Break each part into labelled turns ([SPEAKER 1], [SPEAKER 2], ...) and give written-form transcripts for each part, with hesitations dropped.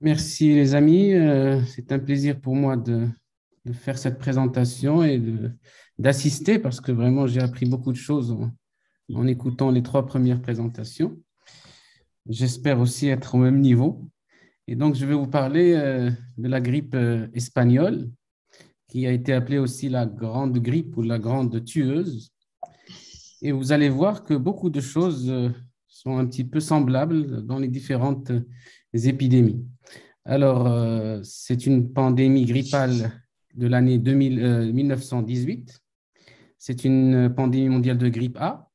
[SPEAKER 1] Merci les amis. C'est un plaisir pour moi de faire cette présentation et d'assister parce que vraiment j'ai appris beaucoup de choses en écoutant les trois premières présentations. J'espère aussi être au même niveau. Et donc je vais vous parler de la grippe espagnole qui a été appelée aussi la grande grippe ou la grande tueuse. Et vous allez voir que beaucoup de choses sont un petit peu semblables dans les différentes épidémies. Alors, c'est une pandémie grippale de l'année 1918. C'est une pandémie mondiale de grippe A.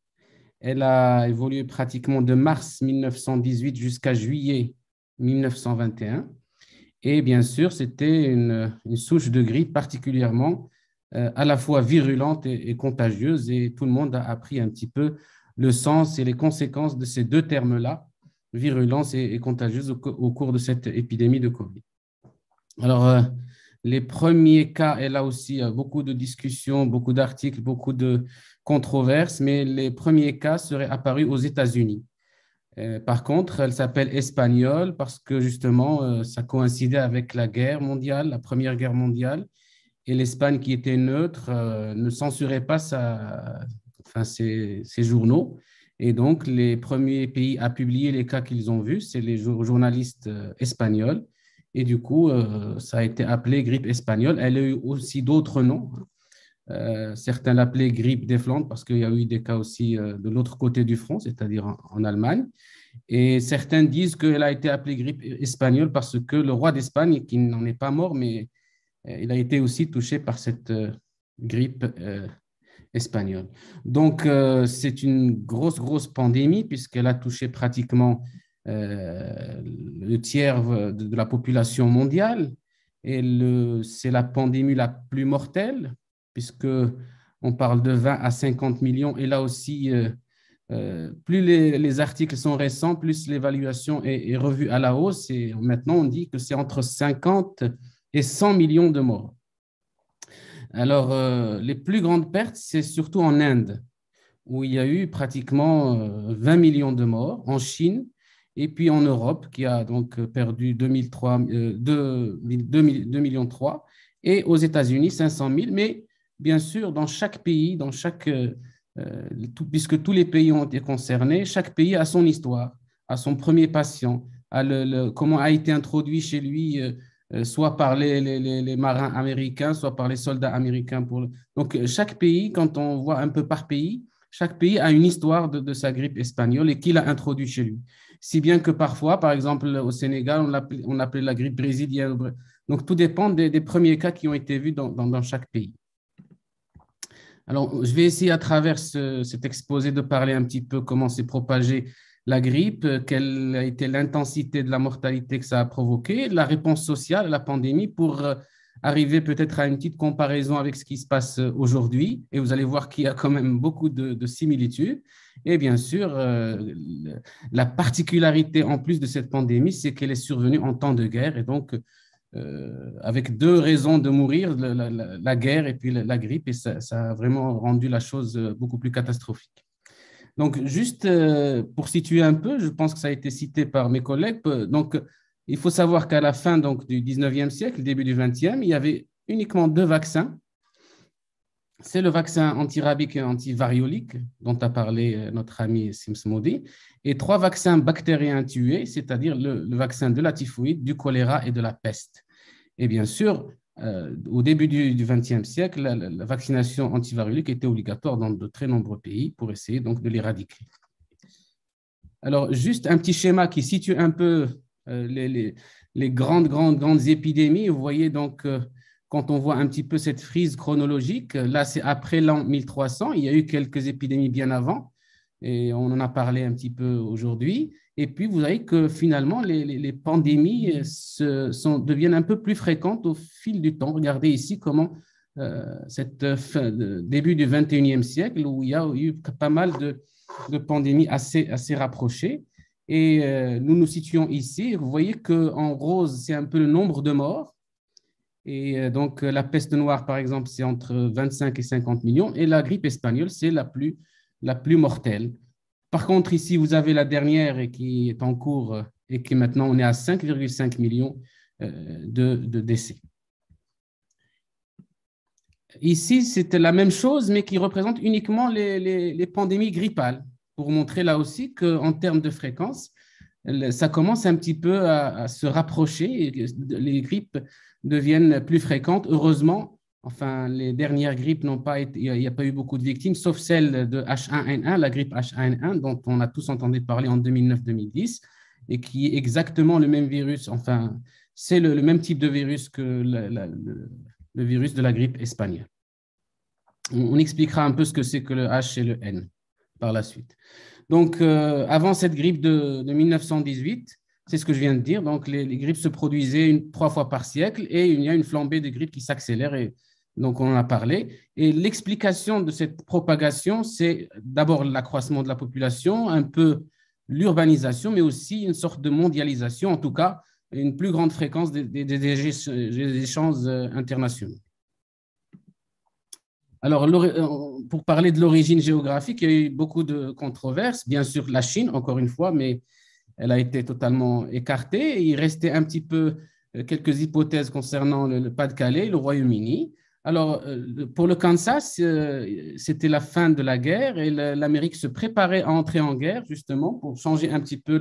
[SPEAKER 1] Elle a évolué pratiquement de mars 1918 jusqu'à juillet 1921. Et bien sûr, c'était une souche de grippe particulièrement à la fois virulente et contagieuse. Et tout le monde a appris un petit peu le sens et les conséquences de ces deux termes-là, virulence et contagieuse, au cours de cette épidémie de Covid. Alors, les premiers cas, et là aussi, beaucoup de discussions, beaucoup d'articles, beaucoup de controverses, mais les premiers cas seraient apparus aux États-Unis. Par contre, elle s'appelle espagnole parce que justement, ça coïncidait avec la guerre mondiale, la Première Guerre mondiale, et l'Espagne, qui était neutre, ne censurait pas ses journaux. Et donc, les premiers pays à publier les cas qu'ils ont vus, c'est les journalistes espagnols. Et du coup, ça a été appelé grippe espagnole. Elle a eu aussi d'autres noms. Certains l'appelaient grippe des Flandres parce qu'il y a eu des cas aussi de l'autre côté du front, c'est-à-dire en Allemagne. Et certains disent qu'elle a été appelée grippe espagnole parce que le roi d'Espagne, qui n'en est pas mort, mais il a été aussi touché par cette grippe espagnole. Donc, c'est une grosse, grosse pandémie puisqu'elle a touché pratiquement le tiers de la population mondiale. Et c'est la pandémie la plus mortelle puisque on parle de 20 à 50 millions. Et là aussi, plus les articles sont récents, plus l'évaluation est revue à la hausse. Et maintenant, on dit que c'est entre 50 et 100 millions de morts. Alors, les plus grandes pertes, c'est surtout en Inde, où il y a eu pratiquement 20 millions de morts, en Chine, et puis en Europe, qui a donc perdu 2 millions 3, et aux États-Unis, 500 000. Mais bien sûr, dans chaque pays, puisque tous les pays ont été concernés, chaque pays a son histoire, a son premier patient, a comment a été introduit chez lui soit par les marins américains, soit par les soldats américains. Donc, chaque pays, quand on voit un peu par pays, chaque pays a une histoire de sa grippe espagnole et qui l'a introduit chez lui. Si bien que parfois, par exemple, au Sénégal, on l'appelait la grippe brésilienne. Donc, tout dépend des premiers cas qui ont été vus dans chaque pays. Alors, je vais essayer à travers cet exposé de parler un petit peu comment s'est propagée la grippe, quelle a été l'intensité de la mortalité que ça a provoqué, la réponse sociale à la pandémie pour arriver peut-être à une petite comparaison avec ce qui se passe aujourd'hui. Et vous allez voir qu'il y a quand même beaucoup de similitudes. Et bien sûr, la particularité en plus de cette pandémie, c'est qu'elle est survenue en temps de guerre. Et donc, avec deux raisons de mourir, la guerre et puis la grippe, et ça a vraiment rendu la chose beaucoup plus catastrophique. Donc, juste pour situer un peu, je pense que ça a été cité par mes collègues. Donc, il faut savoir qu'à la fin donc, du 19e siècle, début du 20e, il y avait uniquement deux vaccins. C'est le vaccin antirabique et antivariolique dont a parlé notre ami Sims Modi, et trois vaccins bactériens tués, c'est-à-dire le vaccin de la typhoïde, du choléra et de la peste. Et bien sûr, au début du XXe siècle, la vaccination antivariolique était obligatoire dans de très nombreux pays pour essayer donc de l'éradiquer. Alors, juste un petit schéma qui situe un peu les grandes épidémies. Vous voyez donc, quand on voit un petit peu cette frise chronologique, là, c'est après l'an 1300. Il y a eu quelques épidémies bien avant, et on en a parlé un petit peu aujourd'hui. Et puis, vous voyez que finalement, les pandémies deviennent un peu plus fréquentes au fil du temps. Regardez ici comment cette début du 21e siècle, où il y a eu pas mal de pandémies assez rapprochées. Et nous nous situons ici. Vous voyez qu'en rose, c'est un peu le nombre de morts. Et donc, la peste noire, par exemple, c'est entre 25 et 50 millions. Et la grippe espagnole, c'est la plus mortelle. Par contre, ici, vous avez la dernière et qui est en cours et que maintenant on est à 5,5 millions de décès. Ici, c'était la même chose, mais qui représente uniquement les pandémies grippales, pour montrer là aussi qu'en termes de fréquence, ça commence un petit peu à se rapprocher et les grippes deviennent plus fréquentes. Heureusement, enfin, les dernières grippes n'ont pas été, il n'y a pas eu beaucoup de victimes, sauf celle de H1N1, la grippe H1N1, dont on a tous entendu parler en 2009-2010, et qui est exactement le même virus, enfin, c'est le même type de virus que le virus de la grippe espagnole. On expliquera un peu ce que c'est que le H et le N par la suite. Donc, avant cette grippe de 1918, c'est ce que je viens de dire, donc les grippes se produisaient 3 fois par siècle et il y a une flambée de grippe qui s'accélère, et donc on en a parlé. Et l'explication de cette propagation, c'est d'abord l'accroissement de la population, un peu l'urbanisation, mais aussi une sorte de mondialisation, en tout cas une plus grande fréquence des échanges internationaux. Alors, pour parler de l'origine géographique, il y a eu beaucoup de controverses. Bien sûr, la Chine, encore une fois, mais elle a été totalement écartée. Il restait un petit peu quelques hypothèses concernant le Pas-de-Calais, le Royaume-Uni. Alors, pour le Kansas, c'était la fin de la guerre et l'Amérique se préparait à entrer en guerre, justement, pour changer un petit peu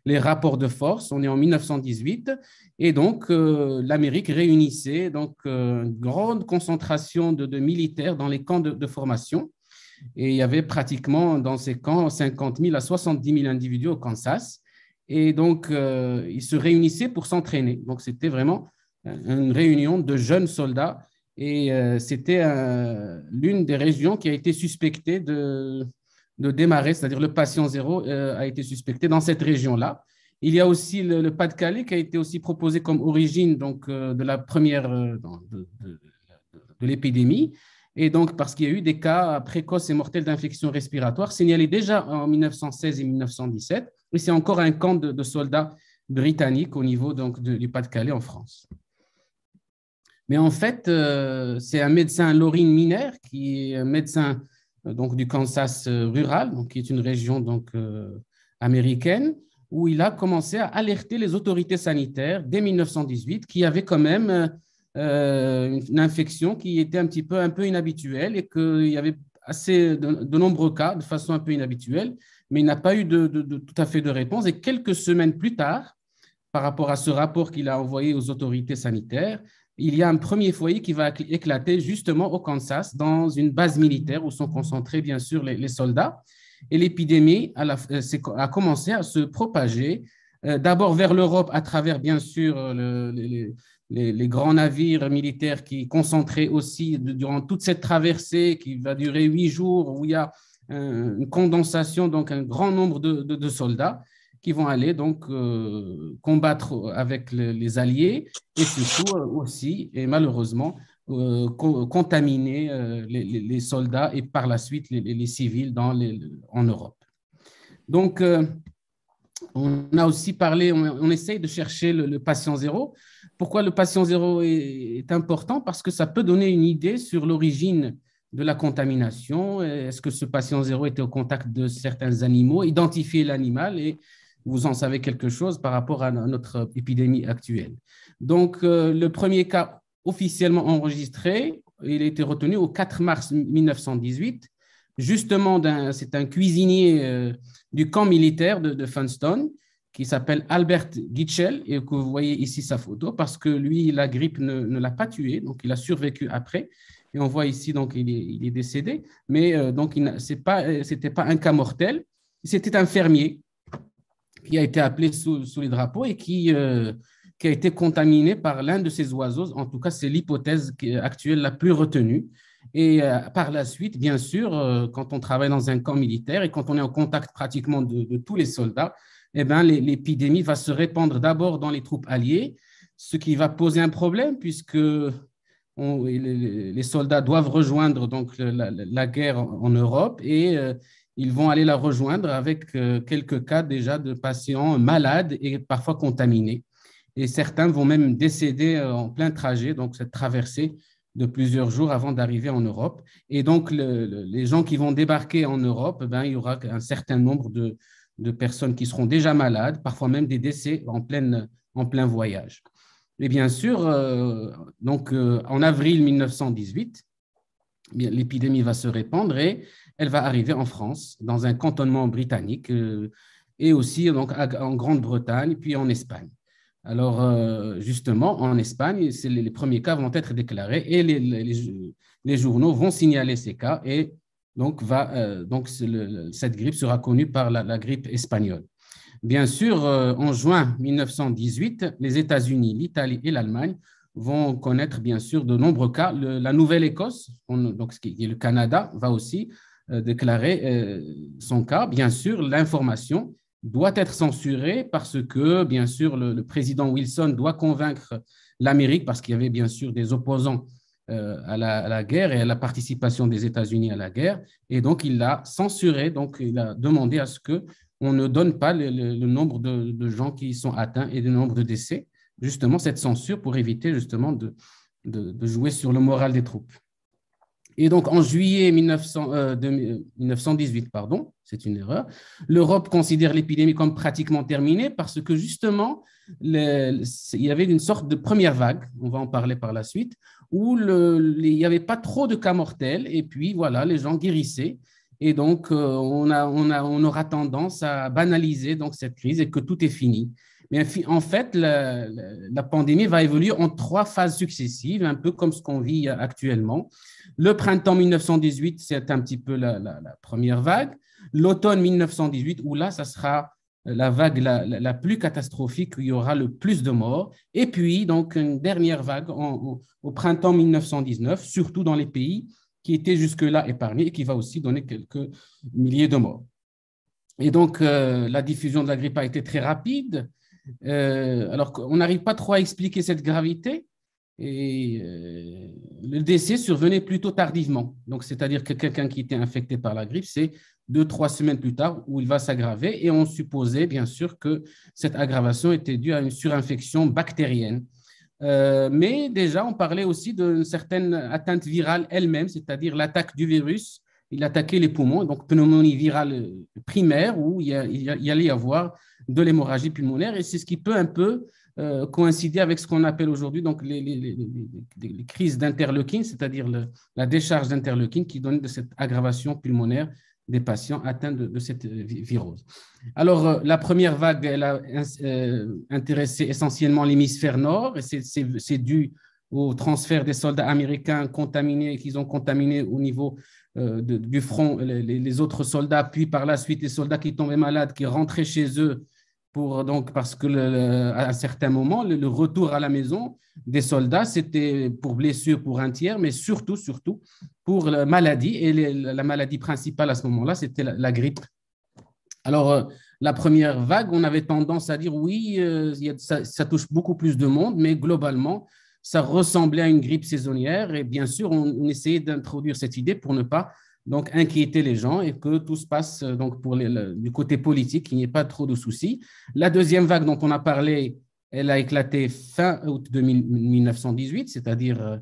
[SPEAKER 1] les rapports de force. On est en 1918 et donc l'Amérique réunissait donc une grande concentration de militaires dans les camps de formation, et il y avait pratiquement dans ces camps 50 000 à 70 000 individus au Kansas, et donc ils se réunissaient pour s'entraîner. Donc c'était vraiment une réunion de jeunes soldats, et c'était l'une des régions qui a été suspectée de démarrer, c'est-à-dire le patient zéro a été suspecté dans cette région-là. Il y a aussi le Pas-de-Calais qui a été aussi proposé comme origine donc, de la première de l'épidémie. Et donc, parce qu'il y a eu des cas précoces et mortels d'infections respiratoires signalés déjà en 1916 et 1917. Et c'est encore un camp de soldats britanniques au niveau donc, du Pas-de-Calais en France. Mais en fait, c'est un médecin, Laurine Miner, qui est un médecin donc, du Kansas rural, donc, qui est une région donc, américaine, où il a commencé à alerter les autorités sanitaires dès 1918 qu'il y avait quand même une infection qui était un peu inhabituelle, et qu'il y avait assez de nombreux cas de façon un peu inhabituelle, mais il n'a pas eu tout à fait de réponse. Et quelques semaines plus tard, par rapport à ce rapport qu'il a envoyé aux autorités sanitaires, il y a un premier foyer qui va éclater justement au Kansas, dans une base militaire où sont concentrés bien sûr les soldats. Et l'épidémie a commencé à se propager, d'abord vers l'Europe à travers bien sûr les grands navires militaires qui concentraient aussi durant toute cette traversée qui va durer 8 jours, où il y a une condensation, donc un grand nombre de soldats qui vont aller donc combattre avec les alliés, et surtout aussi, et malheureusement, contaminer les soldats et par la suite les civils en Europe. Donc, on a aussi parlé, on essaye de chercher le patient zéro. Pourquoi le patient zéro est important? Parce que ça peut donner une idée sur l'origine de la contamination. Est-ce que ce patient zéro était au contact de certains animaux? Identifier l'animal, et vous en savez quelque chose par rapport à notre épidémie actuelle. Donc, le premier cas officiellement enregistré, il a été retenu au 4 mars 1918. Justement, c'est un cuisinier du camp militaire de Funston qui s'appelle Albert Gitchell, et que vous voyez ici sa photo, parce que lui, la grippe ne l'a pas tué, donc il a survécu après. Et on voit ici, donc il est décédé, mais donc c'était pas un cas mortel, c'était un fermier qui a été appelé sous les drapeaux et qui a été contaminé par l'un de ces oiseaux. En tout cas, c'est l'hypothèse actuelle la plus retenue. Et par la suite, bien sûr, quand on travaille dans un camp militaire et quand on est en contact pratiquement de tous les soldats, eh ben, l'épidémie va se répandre d'abord dans les troupes alliées, ce qui va poser un problème puisque les soldats doivent rejoindre donc, la guerre en Europe, et ils vont aller la rejoindre avec quelques cas déjà de patients malades et parfois contaminés. Et certains vont même décéder en plein trajet, donc cette traversée de plusieurs jours avant d'arriver en Europe. Et donc, les gens qui vont débarquer en Europe, ben, il y aura un certain nombre de personnes qui seront déjà malades, parfois même des décès en plein voyage. Et bien sûr, en avril 1918, l'épidémie va se répandre et elle va arriver en France, dans un cantonnement britannique, et aussi donc, en Grande-Bretagne, puis en Espagne. Alors, justement, en Espagne, les premiers cas vont être déclarés et les journaux vont signaler ces cas et donc, cette grippe sera connue par la grippe espagnole. Bien sûr, en juin 1918, les États-Unis, l'Italie et l'Allemagne vont connaître bien sûr de nombreux cas. La Nouvelle-Écosse, donc ce qui est le Canada, va aussi déclarer son cas. Bien sûr, l'information doit être censurée parce que, bien sûr, le président Wilson doit convaincre l'Amérique parce qu'il y avait bien sûr des opposants à la guerre et à la participation des États-Unis à la guerre. Et donc, il l'a censuré. Donc, il a demandé à ce qu'on ne donne pas le nombre de gens qui sont atteints et le nombre de décès. Justement, cette censure pour éviter justement de jouer sur le moral des troupes. Et donc, en juillet 1918, pardon, c'est une erreur, l'Europe considère l'épidémie comme pratiquement terminée parce que justement, il y avait une sorte de première vague, on va en parler par la suite, où il n'y avait pas trop de cas mortels et puis voilà, les gens guérissaient. Et donc, on aura tendance à banaliser donc, cette crise et que tout est fini. Mais en fait, la pandémie va évoluer en 3 phases successives, un peu comme ce qu'on vit actuellement. Le printemps 1918, c'est un petit peu la première vague. L'automne 1918, où là, ça sera la vague la plus catastrophique, où il y aura le plus de morts. Et puis, donc, une dernière vague au printemps 1919, surtout dans les pays qui étaient jusque-là épargnés et qui va aussi donner quelques milliers de morts. Et donc, la diffusion de la grippe a été très rapide. Alors qu'on n'arrive pas trop à expliquer cette gravité et le décès survenait plutôt tardivement. Donc, c'est-à-dire que quelqu'un qui était infecté par la grippe, c'est 2-3 semaines plus tard où il va s'aggraver et on supposait bien sûr que cette aggravation était due à une surinfection bactérienne. Mais déjà, on parlait aussi d'une certaine atteinte virale elle-même, c'est-à-dire l'attaque du virus. Il attaquait les poumons, donc pneumonie virale primaire où il allait y avoir de l'hémorragie pulmonaire et c'est ce qui peut un peu coïncider avec ce qu'on appelle aujourd'hui donc les crises d'interleukine, c'est-à-dire la décharge d'interleukine qui donne de cette aggravation pulmonaire des patients atteints de cette virose. Alors, la première vague, elle a intéressé essentiellement l'hémisphère nord et c'est dû au transfert des soldats américains contaminés, qu'ils ont contaminés au niveau du front, les autres soldats, puis par la suite les soldats qui tombaient malades, qui rentraient chez eux parce que à un certain moment, le retour à la maison des soldats, c'était pour blessure pour un tiers, mais surtout pour la maladie. Et la maladie principale à ce moment-là, c'était la grippe. Alors, la première vague, on avait tendance à dire oui, ça touche beaucoup plus de monde, mais globalement, ça ressemblait à une grippe saisonnière. Et bien sûr, on essayait d'introduire cette idée pour ne pas donc inquiéter les gens et que tout se passe donc du côté politique, qu'il n'y ait pas trop de soucis. La deuxième vague dont on a parlé, elle a éclaté fin août 1918, c'est-à-dire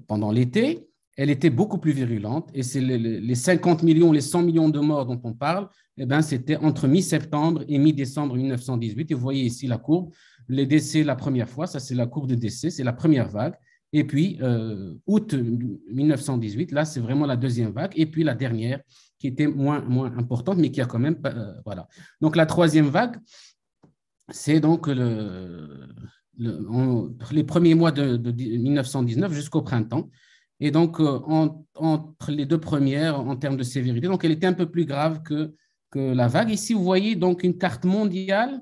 [SPEAKER 1] pendant l'été. Elle était beaucoup plus virulente et c'est les 50 millions, les 100 millions de morts dont on parle, eh ben, c'était entre mi-septembre et mi-décembre 1918. Et vous voyez ici la courbe, les décès la première fois, ça c'est la courbe de décès, c'est la première vague. Et puis, août 1918, là, c'est vraiment la deuxième vague. Et puis, la dernière, qui était moins importante, mais qui a quand même... voilà. Donc, la troisième vague, c'est donc les premiers mois de 1919 jusqu'au printemps. Et donc, entre les 2 premières, en termes de sévérité, donc elle était un peu plus grave que la vague. Ici, vous voyez donc une carte mondiale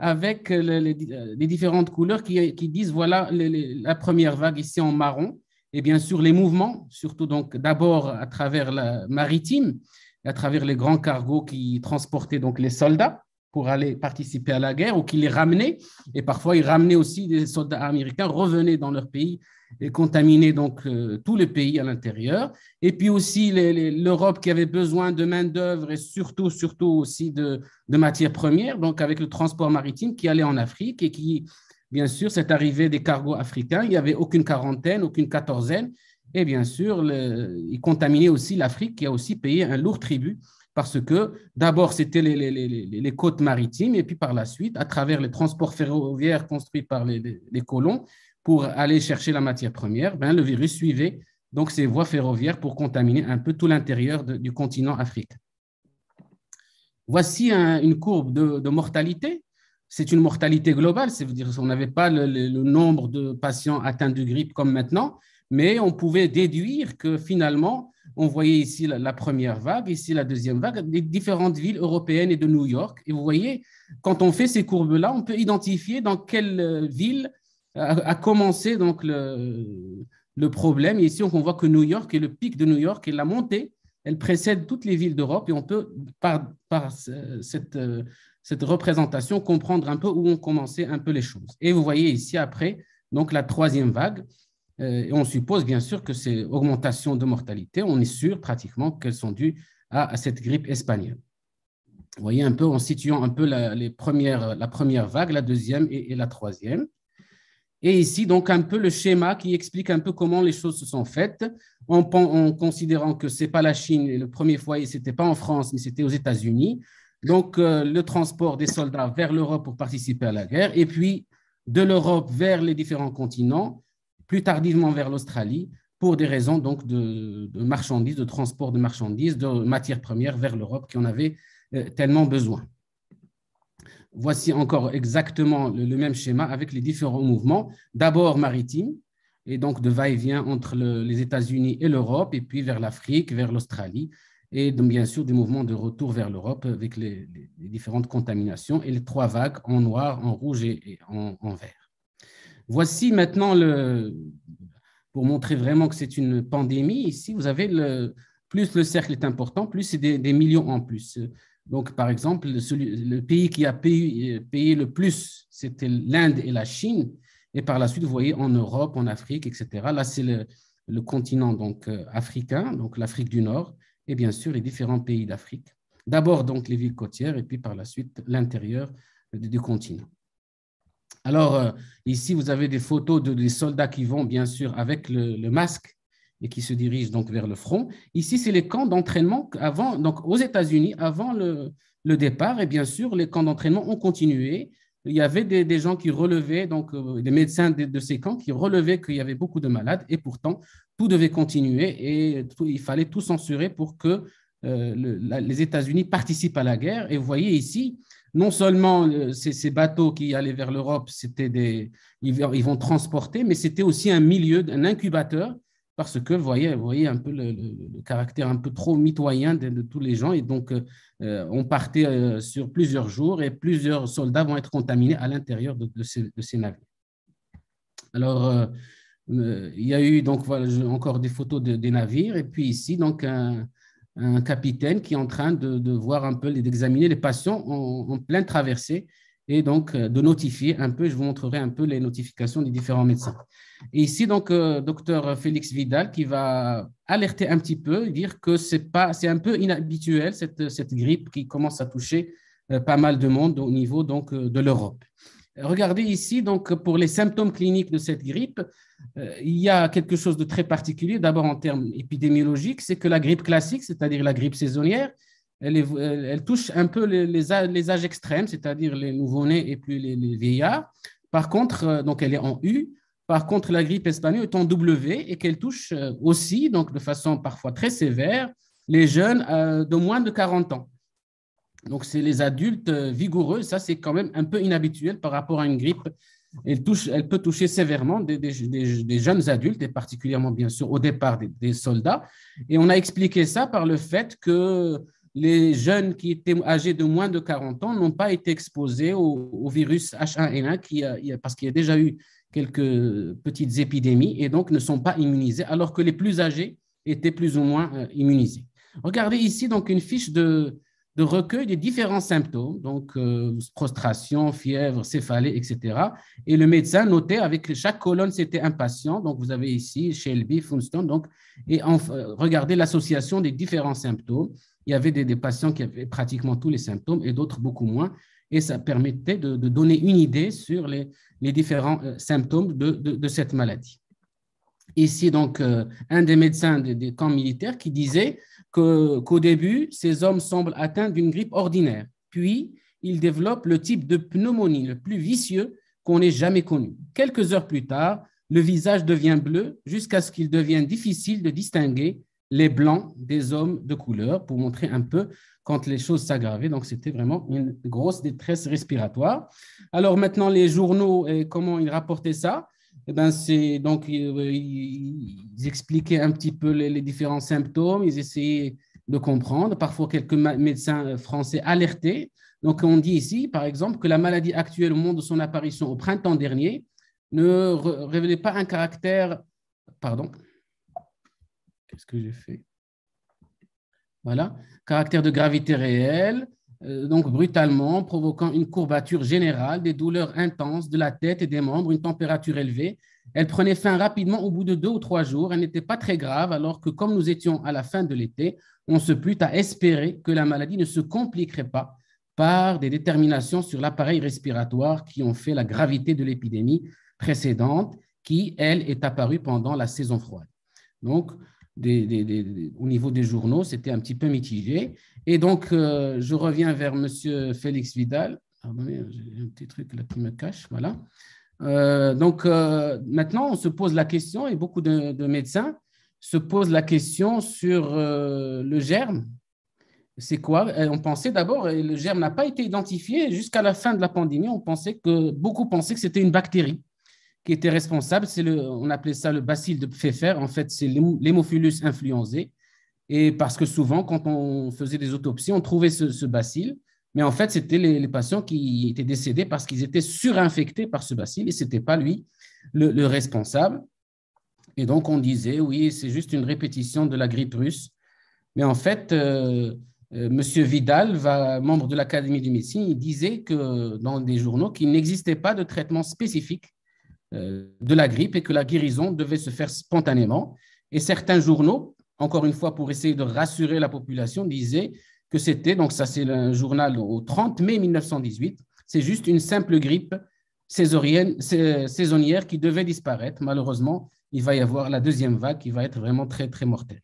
[SPEAKER 1] avec les différentes couleurs qui disent, voilà, la première vague ici en marron, et bien sûr les mouvements, surtout donc d'abord à travers la maritime, à travers les grands cargos qui transportaient donc les soldats pour aller participer à la guerre ou qui les ramenaient, et parfois ils ramenaient aussi des soldats américains, revenaient dans leur pays et contaminaient donc tout le pays à l'intérieur. Et puis aussi l'Europe qui avait besoin de main-d'œuvre et surtout aussi de matières premières, donc avec le transport maritime qui allait en Afrique et qui, bien sûr, cette arrivée des cargos africains, il n'y avait aucune quarantaine, aucune quatorzaine. Et bien sûr, ils contaminaient aussi l'Afrique qui a aussi payé un lourd tribut parce que d'abord, c'était les côtes maritimes, et puis par la suite, à travers les transports ferroviaires construits par les colons pour aller chercher la matière première, ben, le virus suivait donc ces voies ferroviaires pour contaminer un peu tout l'intérieur du continent africain. Voici une courbe de mortalité. C'est une mortalité globale, c'est-à-dire qu'on n'avait pas le nombre de patients atteints de grippe comme maintenant, mais on pouvait déduire que finalement, on voyait ici la première vague, ici la deuxième vague, des différentes villes européennes et de New York. Et vous voyez, quand on fait ces courbes-là, on peut identifier dans quelle ville a commencé donc le problème. Et ici, on voit que New York et le pic de New York et la montée, elle précède toutes les villes d'Europe et on peut, par cette représentation, comprendre un peu où ont commencé un peu les choses. Et vous voyez ici après, donc la troisième vague, et on suppose bien sûr que ces augmentations de mortalité, on est sûr pratiquement qu'elles sont dues à cette grippe espagnole. Vous voyez un peu en situant un peu la première vague, la deuxième et la troisième. Et ici, donc, un peu le schéma qui explique un peu comment les choses se sont faites, en considérant que ce n'est pas la Chine, et le premier foyer, ce n'était pas en France, mais c'était aux États-Unis. Donc, le transport des soldats vers l'Europe pour participer à la guerre, et puis de l'Europe vers les différents continents, plus tardivement vers l'Australie, pour des raisons donc de marchandises, de transport de marchandises, de matières premières vers l'Europe qui en avait tellement besoin. Voici encore exactement le même schéma avec les différents mouvements, d'abord maritimes, et donc de va-et-vient entre les États-Unis et l'Europe, et puis vers l'Afrique, vers l'Australie, et donc bien sûr des mouvements de retour vers l'Europe avec les différentes contaminations et les trois vagues en noir, en rouge et en vert. Voici maintenant, pour montrer vraiment que c'est une pandémie, ici vous avez plus le cercle est important, plus c'est des millions en plus. Donc, par exemple, le pays qui a payé le plus, c'était l'Inde et la Chine. Et par la suite, vous voyez, en Europe, en Afrique, etc. Là, c'est le continent donc, africain, donc l'Afrique du Nord, et bien sûr, les différents pays d'Afrique. D'abord, donc, les villes côtières, et puis par la suite, l'intérieur du continent. Alors, ici, vous avez des photos des soldats qui vont, bien sûr, avec le masque, et qui se dirigent donc vers le front. Ici, c'est les camps d'entraînement donc aux États-Unis, avant le départ. Et bien sûr, les camps d'entraînement ont continué. Il y avait des gens qui relevaient, donc des médecins de ces camps qui relevaient qu'il y avait beaucoup de malades. Et pourtant, tout devait continuer et il fallait tout censurer pour que les États-Unis participent à la guerre. Et vous voyez ici, non seulement ces bateaux qui allaient vers l'Europe, ils vont transporter, mais c'était aussi un milieu, un incubateur, parce que vous voyez un peu le caractère un peu trop mitoyen de tous les gens. Et donc, on partait sur plusieurs jours et plusieurs soldats vont être contaminés à l'intérieur de ces navires. Alors, il y a eu donc, voilà, encore des photos des navires. Et puis ici, donc, un capitaine qui est en train de voir un peu, d'examiner les patients en pleine traversée et donc de notifier un peu, je vous montrerai un peu les notifications des différents médecins. Et ici, donc, docteur Félix Vidal qui va alerter un petit peu, dire que c'est un peu inhabituel, cette grippe qui commence à toucher pas mal de monde au niveau donc, de l'Europe. Regardez ici, donc, pour les symptômes cliniques de cette grippe, il y a quelque chose de très particulier. D'abord, en termes épidémiologiques, c'est que la grippe classique, c'est-à-dire la grippe saisonnière, elle touche un peu les âges extrêmes, c'est-à-dire les nouveau-nés et plus les vieillards. Par contre, donc elle est en U. Par contre, la grippe espagnole est en W et qu'elle touche aussi, donc de façon parfois très sévère, les jeunes de moins de 40 ans. Donc, c'est les adultes vigoureux. Ça, c'est quand même un peu inhabituel par rapport à une grippe. Elle peut toucher sévèrement des jeunes adultes et particulièrement, bien sûr, au départ des soldats. Et on a expliqué ça par le fait que les jeunes qui étaient âgés de moins de 40 ans n'ont pas été exposés au virus H1N1 parce qu'il y a déjà eu quelques petites épidémies et donc ne sont pas immunisés, alors que les plus âgés étaient plus ou moins immunisés. Regardez ici donc une fiche de recueil des différents symptômes, donc prostration, fièvre, céphalée, etc. Et le médecin notait avec chaque colonne, c'était un patient. Donc, vous avez ici Shelby, Funston. Donc, et regardez l'association des différents symptômes. Il y avait des patients qui avaient pratiquement tous les symptômes et d'autres beaucoup moins. Et ça permettait de donner une idée sur les différents symptômes de cette maladie. ici, donc, un des médecins des camps militaires qui disait qu'au début, ces hommes semblent atteints d'une grippe ordinaire. Puis, ils développent le type de pneumonie le plus vicieux qu'on ait jamais connu. Quelques heures plus tard, le visage devient bleu jusqu'à ce qu'il devienne difficile de distinguer les blancs des hommes de couleur pour montrer un peu quand les choses s'aggravaient. Donc, c'était vraiment une grosse détresse respiratoire. Alors maintenant, les journaux, comment ils rapportaient ça? Eh ben, donc, ils expliquaient un petit peu les différents symptômes, ils essayaient de comprendre. Parfois, quelques médecins français alertaient. Donc, on dit ici, par exemple, que la maladie actuelle au moment de son apparition au printemps dernier ne révélait pas un caractère… Pardon. Qu'est-ce que j'ai fait? Voilà. Caractère de gravité réelle, donc brutalement, provoquant une courbature générale, des douleurs intenses de la tête et des membres, une température élevée. Elle prenait fin rapidement au bout de 2 ou 3 jours. Elle n'était pas très grave, alors que comme nous étions à la fin de l'été, on se plut à espérer que la maladie ne se compliquerait pas par des déterminations sur l'appareil respiratoire qui ont fait la gravité de l'épidémie précédente, qui, elle, est apparue pendant la saison froide. Donc, au niveau des journaux, c'était un petit peu mitigé. Et donc, je reviens vers M. Félix Vidal. Pardonnez, j'ai un petit truc là qui me cache. Voilà. Maintenant, on se pose la question, et beaucoup de médecins se posent la question sur le germe. C'est quoi? On pensait d'abord, le germe n'a pas été identifié jusqu'à la fin de la pandémie. Beaucoup pensaient que c'était une bactérie qui était responsable. On appelait ça le bacille de Pfeffer. En fait, c'est l'Haemophilus influenzae. Et parce que souvent, quand on faisait des autopsies, on trouvait ce bacille. Mais en fait, c'était les patients qui étaient décédés parce qu'ils étaient surinfectés par ce bacille et ce n'était pas lui le responsable. Et donc, on disait, oui, c'est juste une répétition de la grippe russe. Mais en fait, M. Vidal, membre de l'Académie de médecine, il disait que dans des journaux qu'il n'existait pas de traitement spécifique de la grippe et que la guérison devait se faire spontanément. Et certains journaux, encore une fois pour essayer de rassurer la population, disaient que c'était, donc ça c'est un journal au 30 mai 1918, c'est juste une simple grippe saisonnière qui devait disparaître. Malheureusement, il va y avoir la deuxième vague qui va être vraiment très, très mortelle.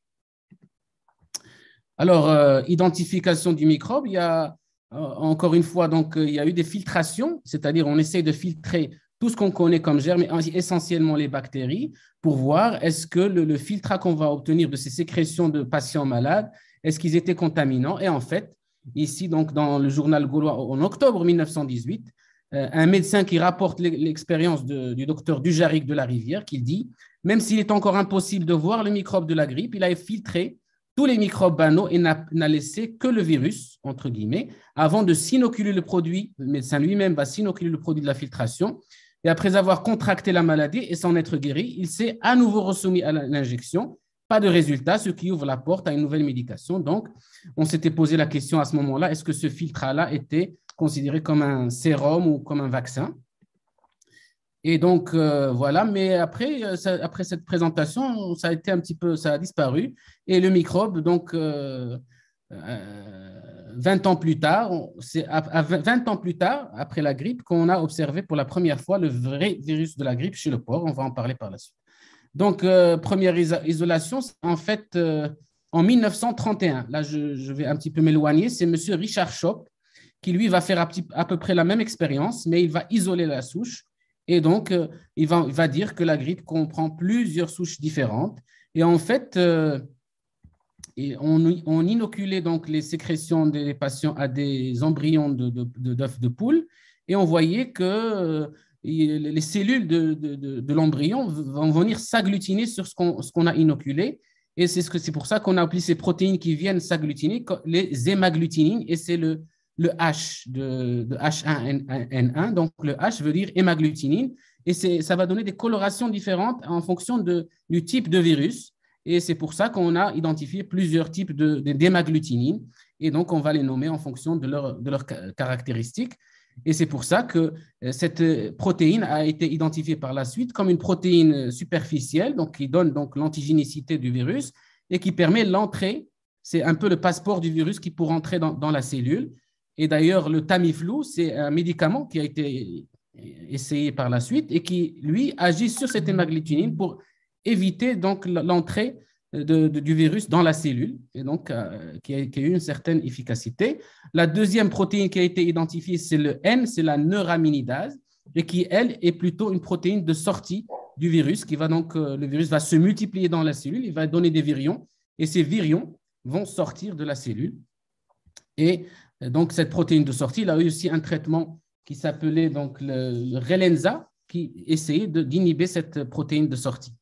[SPEAKER 1] Alors, identification du microbe, il y a encore une fois, donc, il y a eu des filtrations, c'est-à-dire on essaie de filtrer tout ce qu'on connaît comme germes, essentiellement les bactéries, pour voir est-ce que le filtrat qu'on va obtenir de ces sécrétions de patients malades, est-ce qu'ils étaient contaminants? Et en fait, ici, donc, dans le journal gaulois, en octobre 1918, un médecin qui rapporte l'expérience du docteur Dujaric de la Rivière, qui dit, même s'il est encore impossible de voir le microbe de la grippe, il a filtré tous les microbes banaux et n'a laissé que le virus, entre guillemets, avant de s'inoculer le produit. Le médecin lui-même va s'inoculer le produit de la filtration. Et après avoir contracté la maladie et s'en être guéri, il s'est à nouveau resoumis à l'injection. Pas de résultat, ce qui ouvre la porte à une nouvelle médication. Donc, on s'était posé la question à ce moment-là, est-ce que ce filtrat-là était considéré comme un sérum ou comme un vaccin? Et donc, voilà, mais après cette présentation, ça a été un petit peu, ça a disparu. Et le microbe, donc, 20 ans plus tard, c'est à 20 ans plus tard, après la grippe, qu'on a observé pour la première fois le vrai virus de la grippe chez le porc. On va en parler par la suite. Donc, première isolation, en fait, en 1931, là, je vais un petit peu m'éloigner, c'est M. Richard Schopp qui, lui, va faire à peu près la même expérience, mais il va isoler la souche. Et donc, il va dire que la grippe comprend plusieurs souches différentes. Et en fait, on inoculait donc les sécrétions des patients à des embryons d'œufs de poule et on voyait que les cellules de l'embryon vont venir s'agglutiner sur ce qu'on a inoculé. Et c'est pour ça qu'on a appelé ces protéines qui viennent s'agglutiner les hémagglutinines, et c'est le H de H1N1. Donc, le H veut dire hémagglutinine, et ça va donner des colorations différentes en fonction du type de virus. Et c'est pour ça qu'on a identifié plusieurs types d'hémagglutinines. Et donc, on va les nommer en fonction de leurs caractéristiques. Et c'est pour ça que cette protéine a été identifiée par la suite comme une protéine superficielle, donc qui donne donc l'antigénicité du virus et qui permet l'entrée. C'est un peu le passeport du virus qui pour entrer dans la cellule. Et d'ailleurs, le Tamiflu, c'est un médicament qui a été essayé par la suite et qui, lui, agit sur cette hémagglutinine pour éviter donc l'entrée du virus dans la cellule, et donc qui a eu une certaine efficacité. La deuxième protéine qui a été identifiée, c'est le N, c'est la neuraminidase, et qui, elle, est plutôt une protéine de sortie du virus, qui va donc, le virus va se multiplier dans la cellule, il va donner des virions, et ces virions vont sortir de la cellule. Et donc, cette protéine de sortie, il a eu aussi un traitement qui s'appelait donc le Relenza, qui essayait d'inhiber cette protéine de sortie.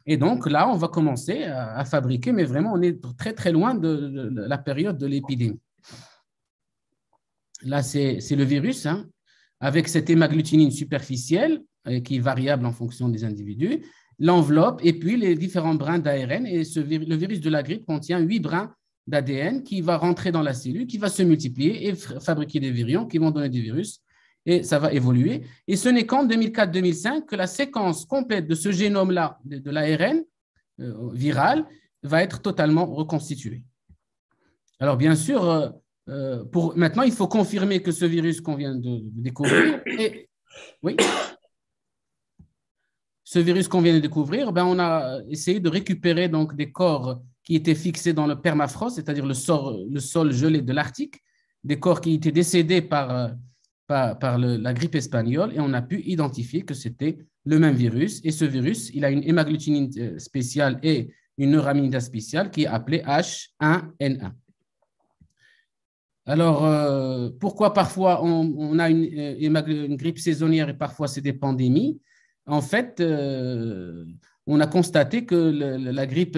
[SPEAKER 1] Et donc là, on va commencer à fabriquer, mais vraiment, on est très, très loin de la période de l'épidémie. Là, c'est le virus, hein, avec cette hémagglutinine superficielle, qui est variable en fonction des individus, l'enveloppe et puis les différents brins d'ARN. Et le virus de la grippe contient 8 brins d'ADN qui va rentrer dans la cellule, qui va se multiplier et fabriquer des virions qui vont donner des virus. Et ça va évoluer. Et ce n'est qu'en 2004-2005 que la séquence complète de ce génome-là, de l'ARN viral, va être totalement reconstituée. Alors, bien sûr, maintenant, il faut confirmer que ce virus qu'on vient de découvrir, oui, ce virus qu'on vient de découvrir, ben, on a essayé de récupérer donc, des corps qui étaient fixés dans le permafrost, c'est-à-dire le sol gelé de l'Arctique, des corps qui étaient décédés par la grippe espagnole, et on a pu identifier que c'était le même virus. Et ce virus, il a une hémagglutinine spéciale et une neuraminidase spéciale qui est appelée H1N1. Alors, pourquoi parfois on a une grippe saisonnière et parfois c'est des pandémies? En fait, on a constaté que la grippe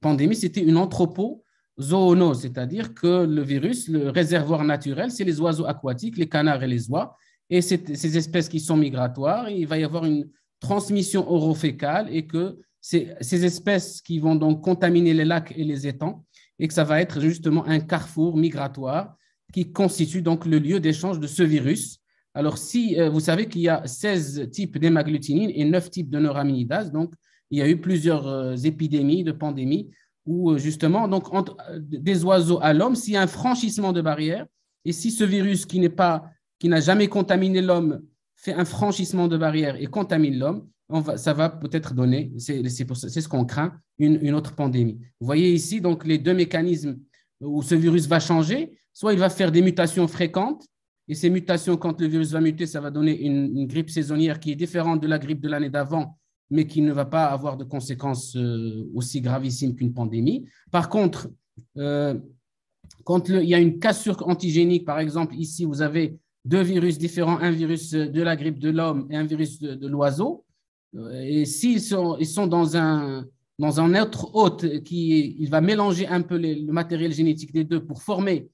[SPEAKER 1] pandémie, c'était une anthropozoonose, c'est-à-dire que le virus, le réservoir naturel, c'est les oiseaux aquatiques, les canards et les oies, et ces espèces qui sont migratoires, il va y avoir une transmission orofécale et que ces espèces qui vont donc contaminer les lacs et les étangs, et que ça va être justement un carrefour migratoire qui constitue donc le lieu d'échange de ce virus. Alors, si vous savez qu'il y a 16 types d'hémagglutinine et 9 types de neuraminidase, donc il y a eu plusieurs épidémies, de pandémies, où justement, donc, entre des oiseaux à l'homme, s'il y a un franchissement de barrière, et si ce virus qui n'a jamais contaminé l'homme fait un franchissement de barrière et contamine l'homme, ça va peut-être donner, c'est ce qu'on craint, une autre pandémie. Vous voyez ici donc les deux mécanismes où ce virus va changer. Soit il va faire des mutations fréquentes, et ces mutations, quand le virus va muter, ça va donner une grippe saisonnière qui est différente de la grippe de l'année d'avant, mais qui ne va pas avoir de conséquences aussi gravissimes qu'une pandémie. Par contre, quand il y a une cassure antigénique, par exemple, ici, vous avez deux virus différents, un virus de la grippe de l'homme et un virus de l'oiseau, et s'ils sont dans un autre hôte, il va mélanger un peu le matériel génétique des deux pour former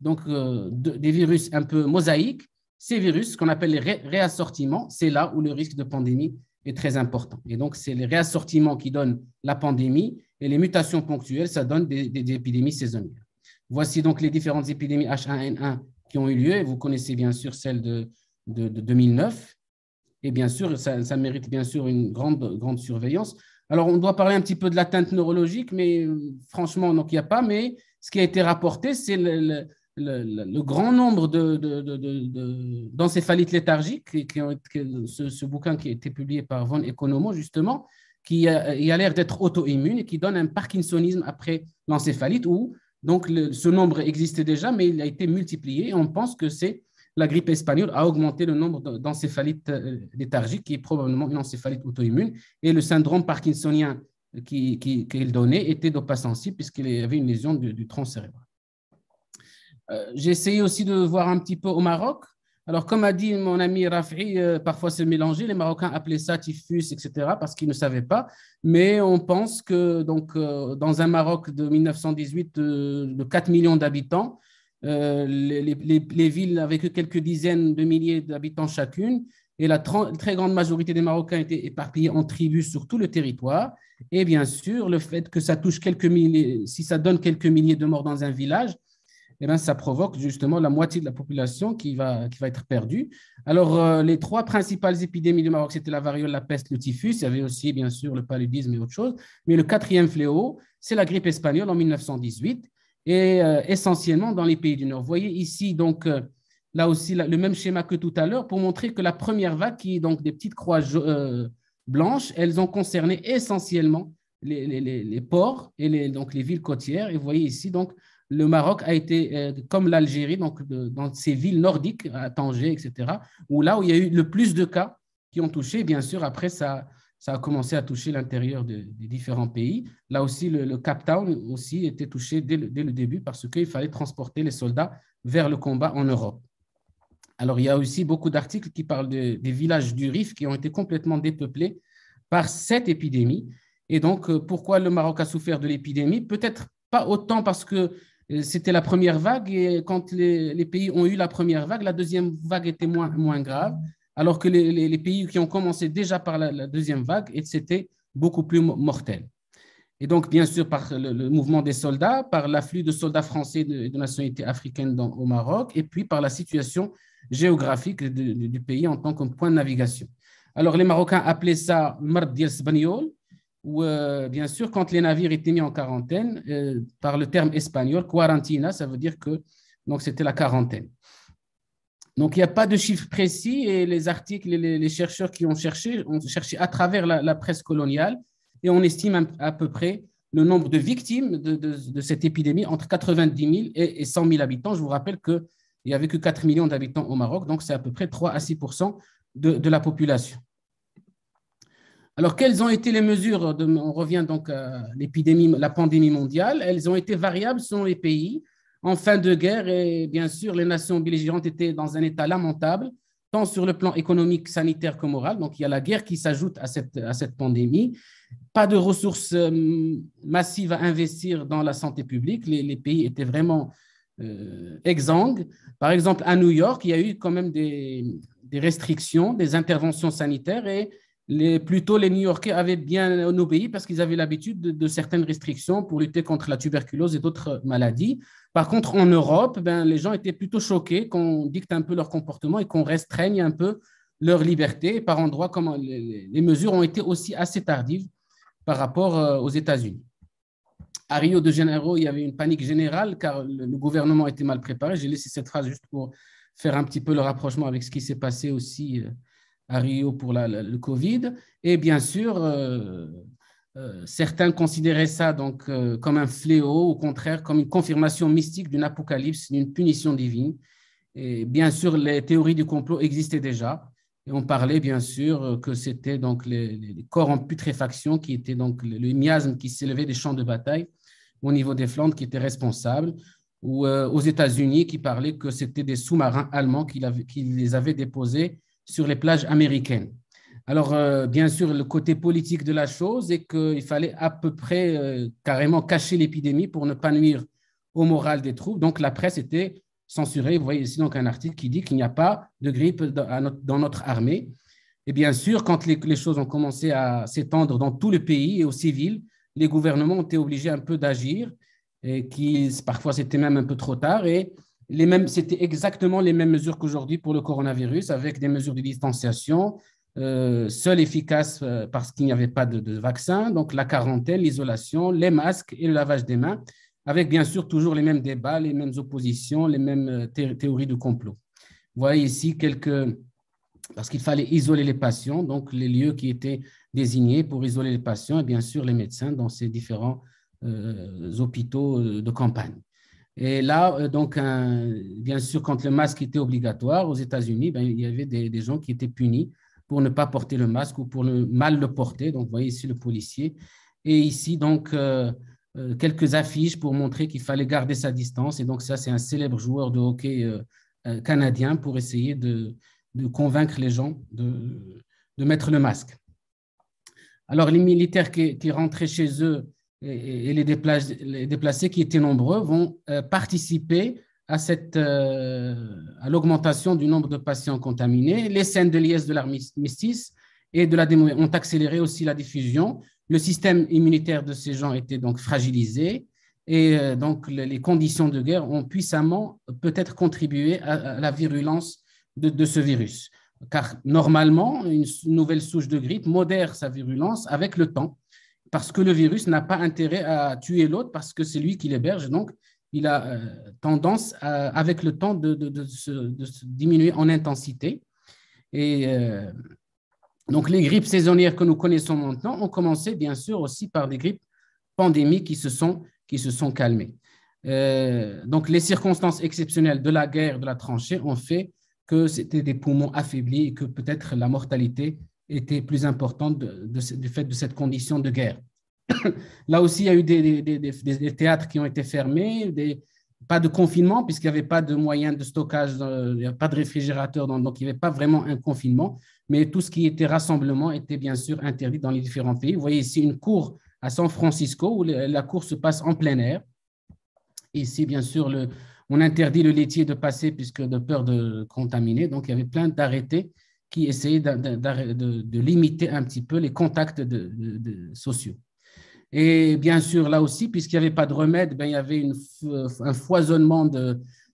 [SPEAKER 1] donc, des virus un peu mosaïques, ces virus, qu'on appelle les réassortiments, c'est là où le risque de pandémie est très important. Et donc, c'est les réassortiments qui donnent la pandémie, et les mutations ponctuelles, ça donne des épidémies saisonnières. Voici donc les différentes épidémies H1N1 qui ont eu lieu. Vous connaissez bien sûr celle de 2009. Et bien sûr, ça mérite bien sûr une grande surveillance. Alors, on doit parler un petit peu de l'atteinte neurologique, mais franchement, donc, il n'y a pas. Mais ce qui a été rapporté, c'est le grand nombre d'encéphalites léthargiques, ce bouquin qui a été publié par Von Economo, justement, qui a l'air d'être auto-immune et qui donne un parkinsonisme après l'encéphalite, où donc ce nombre existait déjà, mais il a été multiplié, et on pense que c'est la grippe espagnole a augmenté le nombre d'encéphalites léthargiques, qui est probablement une encéphalite auto-immune, et le syndrome parkinsonien qu'il donnait était dopasensible puisqu'il y avait une lésion du tronc cérébral. J'ai essayé aussi de voir un petit peu au Maroc. Alors, comme a dit mon ami Rafi, parfois c'est mélangé. Les Marocains appelaient ça typhus, etc., parce qu'ils ne savaient pas. Mais on pense que donc, dans un Maroc de 1918 de 4 millions d'habitants, les villes avec quelques dizaines de milliers d'habitants chacune, et la très grande majorité des Marocains étaient éparpillés en tribus sur tout le territoire. Et bien sûr, le fait que ça touche quelques milliers, si ça donne quelques milliers de morts dans un village, eh bien, ça provoque justement la moitié de la population qui va être perdue. Alors, les trois principales épidémies du Maroc, c'était la variole, la peste, le typhus. Il y avait aussi, bien sûr, le paludisme et autre chose. Mais le quatrième fléau, c'est la grippe espagnole en 1918, et essentiellement dans les pays du Nord. Vous voyez ici, donc, là aussi, le même schéma que tout à l'heure, pour montrer que la première vague, qui est donc des petites croix blanches, elles ont concerné essentiellement les ports et donc les villes côtières. Et vous voyez ici, donc, le Maroc a été, comme l'Algérie, donc dans ces villes nordiques, à Tanger, etc., où là où il y a eu le plus de cas qui ont touché, bien sûr, après, ça a commencé à toucher l'intérieur des différents pays. Là aussi, le Cape Town aussi était touché dès le début parce qu'il fallait transporter les soldats vers le combat en Europe. Alors, il y a aussi beaucoup d'articles qui parlent des villages du Rif qui ont été complètement dépeuplés par cette épidémie. Et donc, pourquoi le Maroc a souffert de l'épidémie? Peut-être pas autant parce que c'était la première vague et quand les pays ont eu la première vague, la deuxième vague était moins grave, alors que les pays qui ont commencé déjà par la deuxième vague, c'était beaucoup plus mortel. Et donc, bien sûr, par le mouvement des soldats, par l'afflux de soldats français de nationalité africaine au Maroc, et puis par la situation géographique du pays en tant que point de navigation. Alors, les Marocains appelaient ça Mard Diel Sbaniol, ou bien sûr, quand les navires étaient mis en quarantaine, par le terme espagnol, quarantina, ça veut dire que c'était la quarantaine. Donc, il n'y a pas de chiffres précis et les articles, les chercheurs qui ont cherché à travers la presse coloniale et on estime à peu près le nombre de victimes de cette épidémie entre 90 000 et 100 000 habitants. Je vous rappelle qu'il n'y avait que 4 millions d'habitants au Maroc, donc c'est à peu près 3 à 6 % de la population. Alors, quelles ont été les mesures on revient donc à l'épidémie, la pandémie mondiale. Elles ont été variables selon les pays. En fin de guerre, et bien sûr, les nations belligérantes étaient dans un état lamentable, tant sur le plan économique, sanitaire que moral. Donc, il y a la guerre qui s'ajoute à cette pandémie. Pas de ressources massives à investir dans la santé publique. Les pays étaient vraiment exsangues. Par exemple, à New York, il y a eu quand même des restrictions, des interventions sanitaires et plutôt les New-Yorkais avaient bien obéi parce qu'ils avaient l'habitude de certaines restrictions pour lutter contre la tuberculose et d'autres maladies. Par contre, en Europe, les gens étaient plutôt choqués qu'on dicte un peu leur comportement et qu'on restreigne un peu leur liberté. Et par endroits, les mesures ont été aussi assez tardives par rapport aux États-Unis. À Rio de Janeiro, il y avait une panique générale car le gouvernement était mal préparé. J'ai laissé cette phrase juste pour faire un petit peu le rapprochement avec ce qui s'est passé aussi à Rio pour le Covid. Et bien sûr, certains considéraient ça donc, comme un fléau, au contraire, comme une confirmation mystique d'une apocalypse, d'une punition divine. Et bien sûr, les théories du complot existaient déjà. Et on parlait bien sûr que c'était donc les corps en putréfaction qui étaient donc le miasme qui s'élevait des champs de bataille au niveau des Flandres qui étaient responsables, ou aux États-Unis qui parlaient que c'était des sous-marins allemands qui les avaient déposés sur les plages américaines. Alors, bien sûr, le côté politique de la chose est qu'il fallait à peu près carrément cacher l'épidémie pour ne pas nuire au moral des troupes. Donc, la presse était censurée. Vous voyez ici donc un article qui dit qu'il n'y a pas de grippe dans notre armée. Et bien sûr, quand les choses ont commencé à s'étendre dans tout le pays et aux civils, les gouvernements ont été obligés un peu d'agir et parfois c'était même un peu trop tard. Et c'était exactement les mêmes mesures qu'aujourd'hui pour le coronavirus, avec des mesures de distanciation, seules efficaces parce qu'il n'y avait pas de vaccin, donc la quarantaine, l'isolation, les masques et le lavage des mains, avec bien sûr toujours les mêmes débats, les mêmes oppositions, les mêmes théories de complot. Vous voyez ici parce qu'il fallait isoler les patients, donc les lieux qui étaient désignés pour isoler les patients et bien sûr les médecins dans ces différents hôpitaux de campagne. Et là, donc, bien sûr, quand le masque était obligatoire aux États-Unis, il y avait des gens qui étaient punis pour ne pas porter le masque ou pour mal le porter. Donc, vous voyez ici le policier. Et ici, donc, quelques affiches pour montrer qu'il fallait garder sa distance. Et donc, ça, c'est un célèbre joueur de hockey canadien pour essayer de convaincre les gens de mettre le masque. Alors, les militaires qui rentraient chez eux et les déplacés qui étaient nombreux vont participer à l'augmentation du nombre de patients contaminés. Les scènes de liesse de l'armistice et de la démocratie ont accéléré aussi la diffusion. Le système immunitaire de ces gens était donc fragilisé et donc les conditions de guerre ont puissamment peut-être contribué à la virulence de ce virus. Car normalement, une nouvelle souche de grippe modère sa virulence avec le temps, parce que le virus n'a pas intérêt à tuer l'autre, parce que c'est lui qui l'héberge. Donc, il a tendance, avec le temps, de se diminuer en intensité. Et Donc, les grippes saisonnières que nous connaissons maintenant ont commencé, bien sûr, aussi par des grippes pandémiques qui se sont calmées. Donc, les circonstances exceptionnelles de la guerre, de la tranchée, ont fait que c'était des poumons affaiblis et que peut-être la mortalité était plus importante du fait de cette condition de guerre. Là aussi, il y a eu des théâtres qui ont été fermés, pas de confinement, puisqu'il n'y avait pas de moyens de stockage, il n'y avait pas de réfrigérateur, donc il n'y avait pas vraiment un confinement, mais tout ce qui était rassemblement était bien sûr interdit dans les différents pays. Vous voyez ici une cour à San Francisco où la cour se passe en plein air. Ici, bien sûr, on interdit le laitier de passer puisque de peur de contaminer. Donc, il y avait plein d'arrêtés qui essayaient de limiter un petit peu les contacts sociaux. Et bien sûr, là aussi, puisqu'il n'y avait pas de remède, ben, il y avait un foisonnement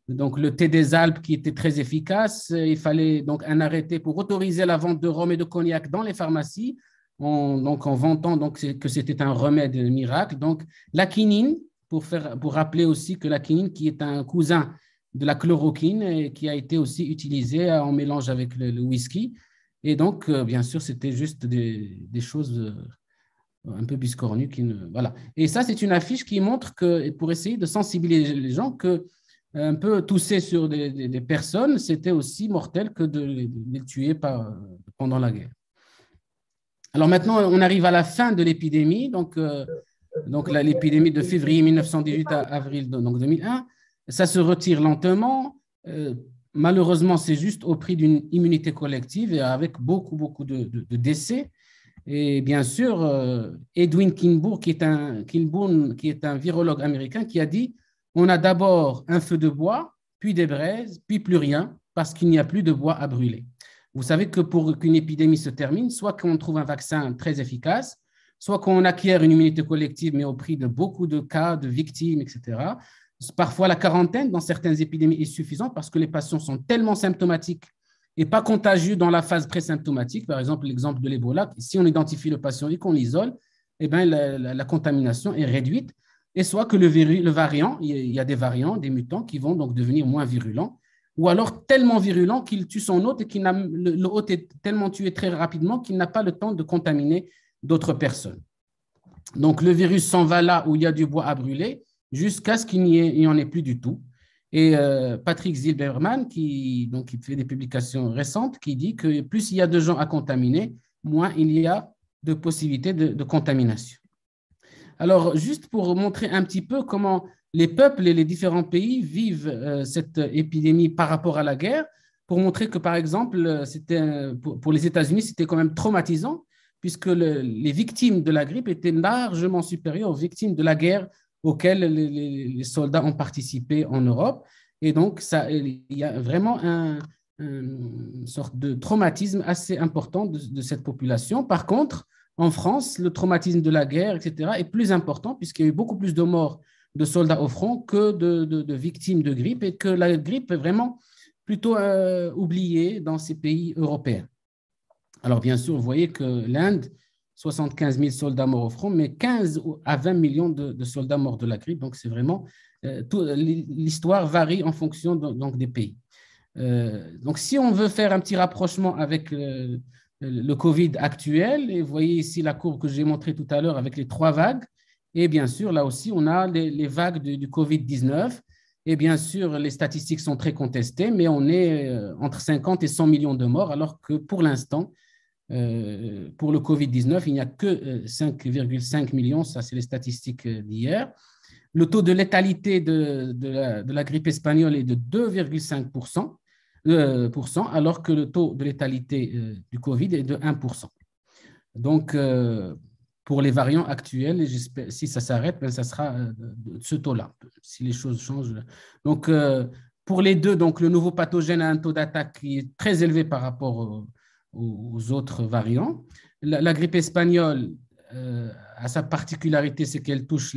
[SPEAKER 1] donc le thé des Alpes qui était très efficace. Il fallait donc un arrêté pour autoriser la vente de rhum et de cognac dans les pharmacies, donc en vantant donc, que c'était un remède miracle. Donc la quinine, pour rappeler aussi que la quinine, qui est un cousin de la chloroquine, et qui a été aussi utilisée en mélange avec le whisky. Et donc, bien sûr, c'était juste des choses un peu biscornu. Voilà. Et ça, c'est une affiche qui montre que, pour essayer de sensibiliser les gens, que un peu tousser sur des personnes, c'était aussi mortel que de les tuer pendant la guerre. Alors maintenant, on arrive à la fin de l'épidémie, donc l'épidémie de février 1918 à avril donc 2001. Ça se retire lentement. Malheureusement, c'est juste au prix d'une immunité collective et avec beaucoup, beaucoup de décès. Et bien sûr, Edwin Kinbourne, qui est un virologue américain, qui a dit on a d'abord un feu de bois, puis des braises, puis plus rien, parce qu'il n'y a plus de bois à brûler. Vous savez que pour qu'une épidémie se termine, soit qu'on trouve un vaccin très efficace, soit qu'on acquiert une immunité collective, mais au prix de beaucoup de cas, de victimes, etc. Parfois, la quarantaine dans certaines épidémies est suffisante parce que les patients sont tellement symptomatiques et pas contagieux dans la phase présymptomatique. Par exemple, l'exemple de l'Ebola, si on identifie le patient et qu'on l'isole, eh bien, la contamination est réduite. Et soit que le variant, il y a des variants, des mutants qui vont donc devenir moins virulents, ou alors tellement virulents qu'il tue son hôte et le hôte est tellement tué très rapidement qu'il n'a pas le temps de contaminer d'autres personnes. Donc, le virus s'en va là où il y a du bois à brûler jusqu'à ce qu'il n'y en ait plus du tout. Et Patrick Zilberman, qui fait des publications récentes, qui dit que plus il y a de gens à contaminer, moins il y a de possibilités de contamination. Alors, juste pour montrer un petit peu comment les peuples et les différents pays vivent cette épidémie par rapport à la guerre, pour montrer que, par exemple, pour les États-Unis, c'était quand même traumatisant, puisque les victimes de la grippe étaient largement supérieures aux victimes de la guerre auxquelles les soldats ont participé en Europe. Et donc, il y a vraiment une sorte de traumatisme assez important de cette population. Par contre, en France, le traumatisme de la guerre, etc., est plus important puisqu'il y a eu beaucoup plus de morts de soldats au front que de victimes de grippe et que la grippe est vraiment plutôt oubliée dans ces pays européens. Alors, bien sûr, vous voyez que l'Inde, 75 000 soldats morts au front, mais 15 à 20 millions de soldats morts de la grippe. Donc, c'est vraiment, l'histoire varie en fonction donc, des pays. Donc, si on veut faire un petit rapprochement avec le Covid actuel, et vous voyez ici la courbe que j'ai montrée tout à l'heure avec les 3 vagues, et bien sûr, là aussi, on a les vagues du Covid-19, et bien sûr, les statistiques sont très contestées, mais on est entre 50 et 100 millions de morts, alors que pour l'instant, pour le Covid-19, il n'y a que 5,5 millions, ça c'est les statistiques d'hier. Le taux de létalité de la grippe espagnole est de 2,5%, alors que le taux de létalité du Covid est de 1%. Donc, pour les variants actuels, et si ça s'arrête, ben, ça sera ce taux-là, si les choses changent. Donc, pour les deux, donc, le nouveau pathogène a un taux d'attaque qui est très élevé par rapport aux autres variants. La grippe espagnole a sa particularité, c'est qu'elle touche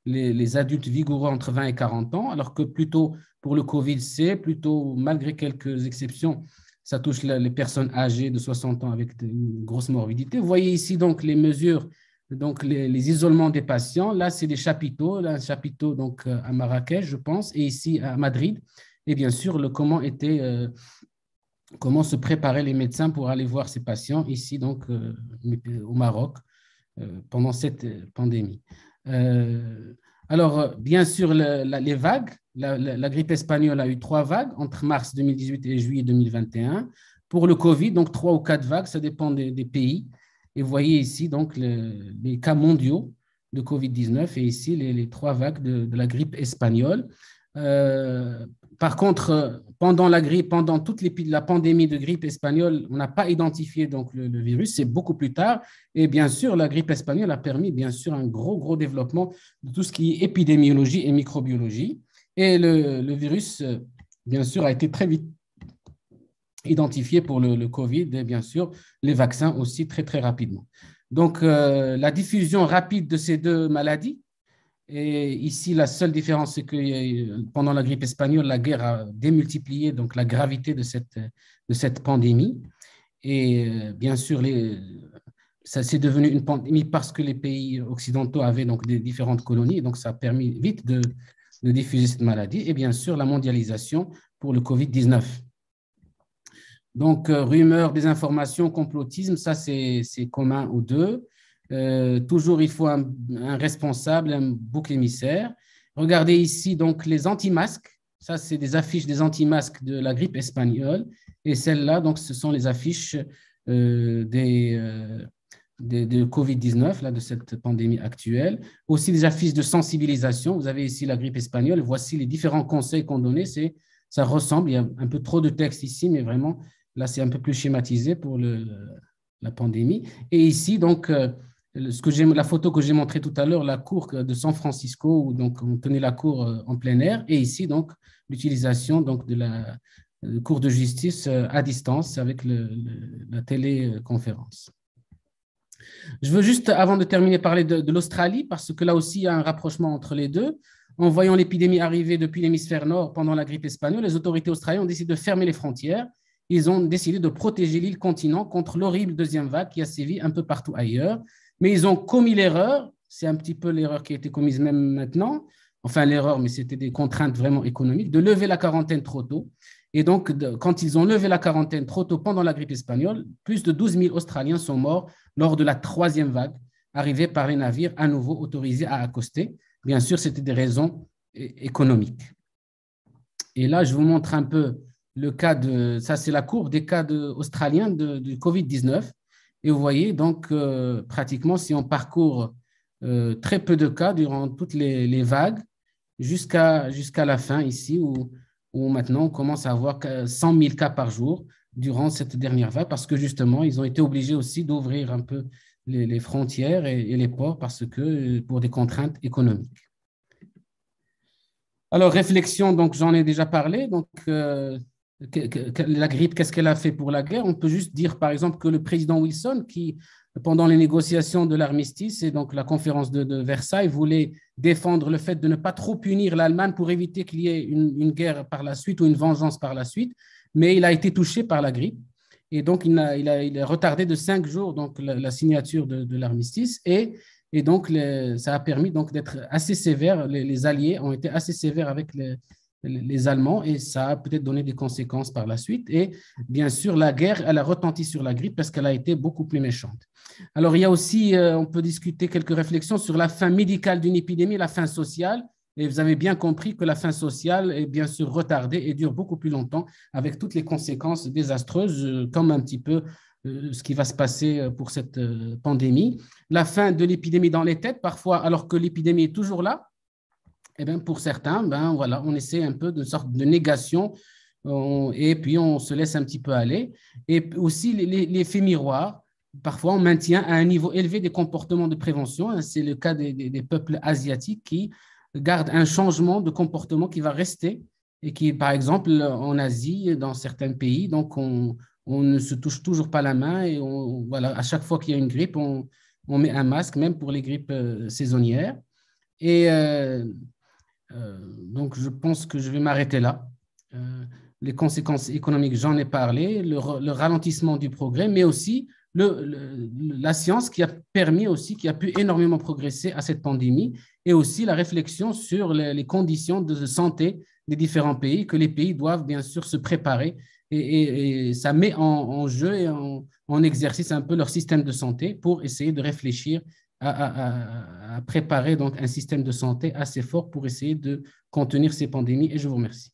[SPEAKER 1] les adultes vigoureux entre 20 et 40 ans, alors que plutôt pour le Covid, c'est plutôt, malgré quelques exceptions, ça touche les personnes âgées de 60 ans avec une grosse morbidité. Vous voyez ici donc les mesures, donc les isolements des patients. Là, c'est des chapiteaux, là, un chapiteau donc, à Marrakech, je pense, et ici à Madrid. Et bien sûr, comment était comment se préparaient les médecins pour aller voir ces patients ici, donc au Maroc, pendant cette pandémie. Euh, Bien sûr, les vagues, la grippe espagnole a eu 3 vagues entre mars 2018 et juillet 2021. Pour le Covid, donc 3 ou 4 vagues, ça dépend des pays. Et vous voyez ici donc les cas mondiaux de Covid-19 et ici les 3 vagues de la grippe espagnole. Euh, Par contre, pendant la grippe, pendant toute la pandémie de grippe espagnole, on n'a pas identifié donc le virus, c'est beaucoup plus tard. Et bien sûr, la grippe espagnole a permis bien sûr un gros développement de tout ce qui est épidémiologie et microbiologie. Et le virus, bien sûr, a été très vite identifié pour le Covid et bien sûr les vaccins aussi très rapidement. Donc, la diffusion rapide de ces 2 maladies, et ici, la seule différence, c'est que pendant la grippe espagnole, la guerre a démultiplié donc la gravité de cette pandémie. Et bien sûr, ça s'est devenu une pandémie parce que les pays occidentaux avaient donc des différentes colonies. Donc, ça a permis vite de diffuser cette maladie. Et bien sûr, la mondialisation pour le Covid-19. Donc, rumeurs, désinformation, complotisme, ça, c'est commun aux deux. Toujours, il faut un responsable, un bouc émissaire. Regardez ici, donc, les anti-masques. Ça, c'est des affiches des anti-masques de la grippe espagnole. Et celles-là, donc, ce sont les affiches de Covid-19, là, de cette pandémie actuelle. Aussi, des affiches de sensibilisation. Vous avez ici la grippe espagnole. Voici les différents conseils qu'on donnait. Ça ressemble, il y a un peu trop de texte ici, mais vraiment, là, c'est un peu plus schématisé pour la pandémie. Et ici, donc, la photo que j'ai montrée tout à l'heure, la cour de San Francisco, où donc, on tenait la cour en plein air. Et ici, donc, l'utilisation donc, de la cour de justice à distance avec la téléconférence. Je veux juste, avant de terminer, parler de l'Australie, parce que là aussi, il y a un rapprochement entre les deux. En voyant l'épidémie arriver depuis l'hémisphère nord pendant la grippe espagnole, les autorités australiennes ont décidé de fermer les frontières. Ils ont décidé de protéger l'île continent contre l'horrible deuxième vague qui a sévi un peu partout ailleurs. Mais ils ont commis l'erreur, c'est un petit peu l'erreur qui a été commise même maintenant, enfin l'erreur, mais c'était des contraintes vraiment économiques, de lever la quarantaine trop tôt. Et donc, quand ils ont levé la quarantaine trop tôt pendant la grippe espagnole, plus de 12 000 Australiens sont morts lors de la troisième vague, arrivée par les navires à nouveau autorisés à accoster. Bien sûr, c'était des raisons économiques. Et là, je vous montre un peu le cas ça c'est la courbe des cas australiens de Covid-19. Et vous voyez, donc, pratiquement, si on parcourt très peu de cas durant toutes les vagues, jusqu'à la fin ici, où maintenant on commence à avoir 100 000 cas par jour durant cette dernière vague, parce que justement, ils ont été obligés aussi d'ouvrir un peu les frontières et les ports parce que pour des contraintes économiques. Alors, réflexion, donc j'en ai déjà parlé. Donc, la grippe, qu'est-ce qu'elle a fait pour la guerre? On peut juste dire, par exemple, que le président Wilson, qui, pendant les négociations de l'armistice et donc la conférence de Versailles, voulait défendre le fait de ne pas trop punir l'Allemagne pour éviter qu'il y ait une guerre par la suite ou une vengeance par la suite, mais il a été touché par la grippe. Et donc, il a retardé de 5 jours donc, la signature de l'armistice et donc, ça a permis donc d'être assez sévère. Les Alliés ont été assez sévères avec les Allemands et ça a peut-être donné des conséquences par la suite. Et bien sûr, la guerre, elle a retenti sur la grippe parce qu'elle a été beaucoup plus méchante. Alors, il y a aussi, on peut discuter quelques réflexions sur la fin médicale d'une épidémie, la fin sociale. Et vous avez bien compris que la fin sociale est bien sûr retardée et dure beaucoup plus longtemps avec toutes les conséquences désastreuses, comme un petit peu ce qui va se passer pour cette pandémie. La fin de l'épidémie dans les têtes, parfois alors que l'épidémie est toujours là, eh bien, pour certains, ben, voilà, on essaie un peu de sorte de négation et puis on se laisse un petit peu aller. Et aussi l'effet miroir. Parfois, on maintient à un niveau élevé des comportements de prévention. C'est le cas des peuples asiatiques qui gardent un changement de comportement qui va rester et qui, par exemple, en Asie, dans certains pays, donc on ne se touche toujours pas la main et voilà, à chaque fois qu'il y a une grippe, on met un masque, même pour les grippes saisonnières. Et donc, je pense que je vais m'arrêter là. Les conséquences économiques, j'en ai parlé, le ralentissement du progrès, mais aussi la science qui a permis aussi, qui a pu énormément progresser à cette pandémie, et aussi la réflexion sur les conditions de santé des différents pays, que les pays doivent bien sûr se préparer et ça met en jeu et en exercice un peu leur système de santé pour essayer de réfléchir à préparer donc un système de santé assez fort pour essayer de contenir ces pandémies. Et je vous remercie.